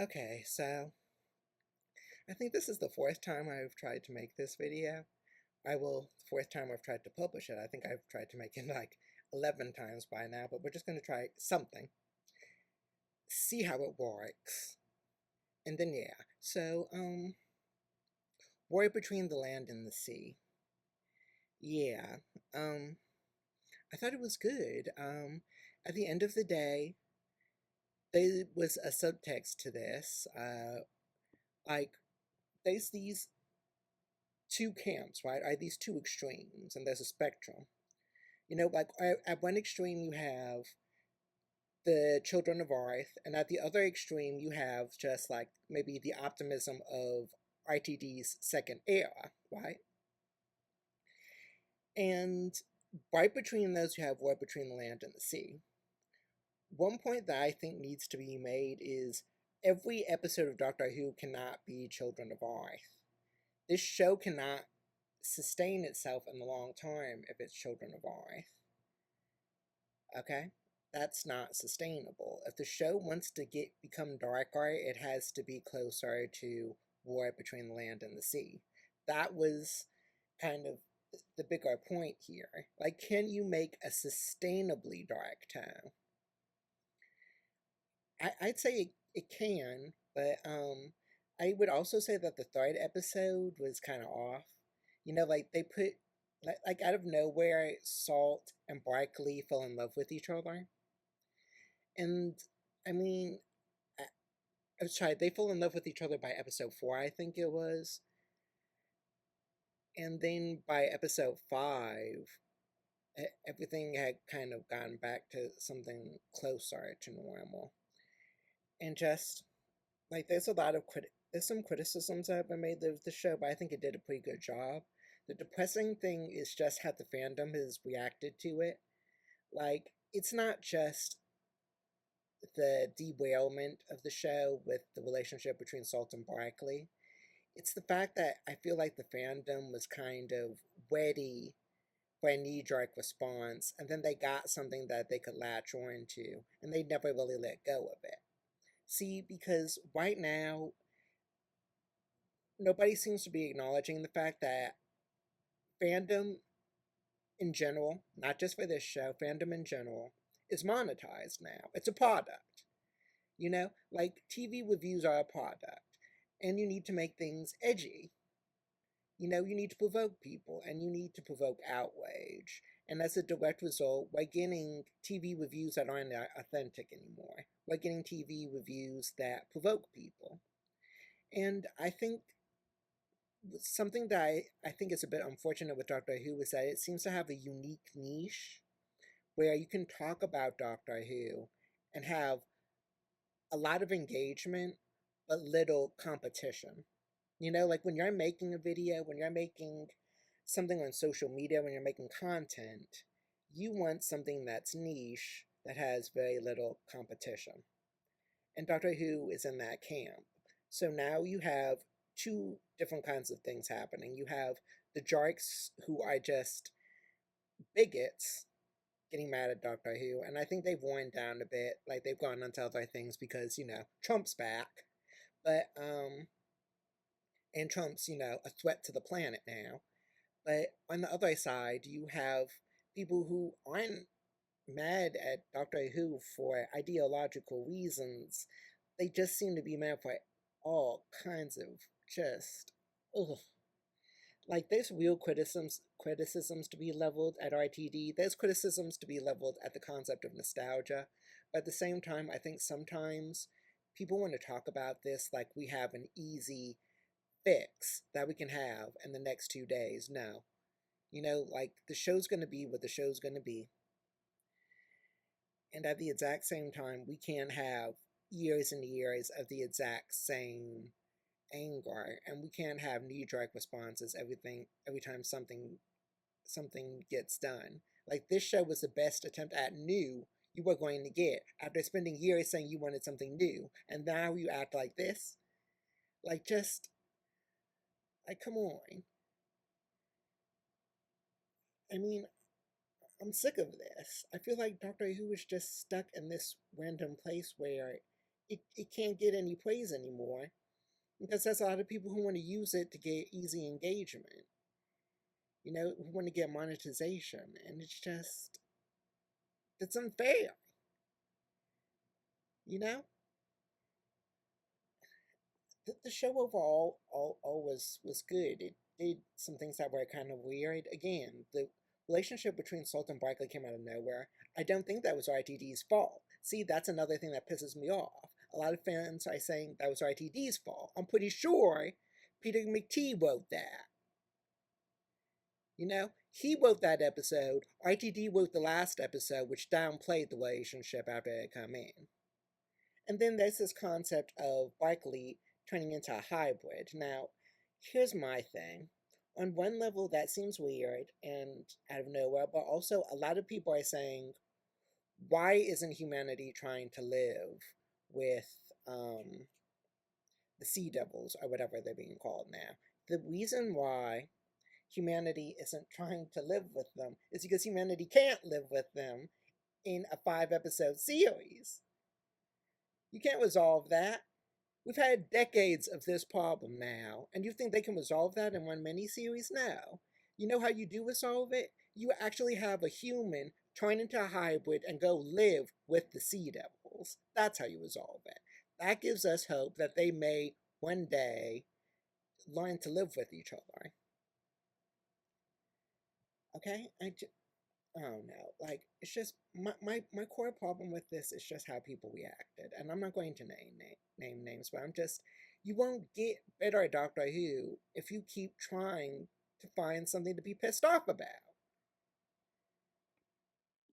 Okay, so I think this is the fourth time I've tried to make this video. Fourth time I've tried to publish it. I think I've tried to make it like 11 times by now, but we're just going to try something, see how it works. And then, yeah. War between the land and the sea. Yeah, I thought it was good. At the end of the day, there was a subtext to this. Like, there's these two camps, right? Are these two extremes, and there's a spectrum. Like at one extreme you have the children of Earth, and at the other extreme you have just like maybe the optimism of ITD's second era, right? And right between those you have war between the land and the sea. One point that I think needs to be made is every episode of Doctor Who cannot be Children of Earth. This show cannot sustain itself in the long term if it's Children of Earth. Okay? That's not sustainable. If the show wants to become darker, it has to be closer to war between the land and the sea. That was kind of the bigger point here. Like, can you make a sustainably dark tone? I'd say it can, but I would also say that the third episode was kind of off. Like they put, like out of nowhere, Salt and Barkley fell in love with each other. And I mean, I, I'm sorry, they fell in love with each other by episode 4, I think it was. And then by episode 5, everything had kind of gone back to something closer to normal. And just, like, there's some criticisms that have been made of the show, but I think it did a pretty good job. The depressing thing is just how the fandom has reacted to it. Like, it's not just the derailment of the show with the relationship between Salt and Barkley. It's the fact that I feel like the fandom was kind of ready for a knee-jerk response, and then they got something that they could latch on to, and they never really let go of it. See, because right now, nobody seems to be acknowledging the fact that fandom in general, not just for this show, fandom in general, is monetized now. It's a product. Like TV reviews are a product, and you need to make things edgy. You need to provoke people, and you need to provoke outrage. And as a direct result, we're getting TV reviews that aren't authentic anymore. We're getting TV reviews that provoke people. And I think something that I think is a bit unfortunate with Doctor Who is that it seems to have a unique niche where you can talk about Doctor Who and have a lot of engagement but little competition. Like when you're making a video, when you're making something on social media, when you're making content, you want something that's niche that has very little competition. And Doctor Who is in that camp. So now you have two different kinds of things happening. You have the Jarks who are just bigots getting mad at Doctor Who, and I think they've worn down a bit. Like they've gone on to other things because, Trump's back. But and Trump's, a threat to the planet now. But on the other side, you have people who aren't mad at Doctor Who for ideological reasons. They just seem to be mad for all kinds of just, ugh. Like, there's real criticisms to be leveled at RTD. There's criticisms to be leveled at the concept of nostalgia. But at the same time, I think sometimes people want to talk about this like we have an easy fix that we can have in the next 2 days. No. Like, the show's going to be what the show's going to be. And at the exact same time, we can't have years and years of the exact same anger, and we can't have knee-jerk responses every time something gets done. Like, this show was the best attempt at new you were going to get after spending years saying you wanted something new, and now you act like this. Like, just, like, come on. I mean, I'm sick of this. I feel like Doctor Who is just stuck in this random place where it can't get any praise anymore because there's a lot of people who want to use it to get easy engagement, who want to get monetization, and it's unfair, you know? The show overall all was good. It did some things that were kind of weird. Again, the relationship between Salt and Barkley came out of nowhere. I don't think that was RTD's fault. See, that's another thing that pisses me off. A lot of fans are saying that was RTD's fault. I'm pretty sure Peter McTee wrote that. He wrote that episode. RTD wrote the last episode, which downplayed the relationship after it come in. And then there's this concept of Barkley turning into a hybrid. Now, here's my thing. On one level, that seems weird and out of nowhere, but also a lot of people are saying, why isn't humanity trying to live with the Sea Devils, or whatever they're being called now? The reason why humanity isn't trying to live with them is because humanity can't live with them in a 5-episode series. You can't resolve that. We've had decades of this problem now, and you think they can resolve that in one miniseries? No. You know how you do resolve it? You actually have a human turn into a hybrid and go live with the Sea Devils. That's how you resolve it. That gives us hope that they may one day learn to live with each other. Okay? I don't know. Like, it's just my core problem with this is just how people reacted, and I'm not going to name names, but you won't get better at Doctor Who if you keep trying to find something to be pissed off about.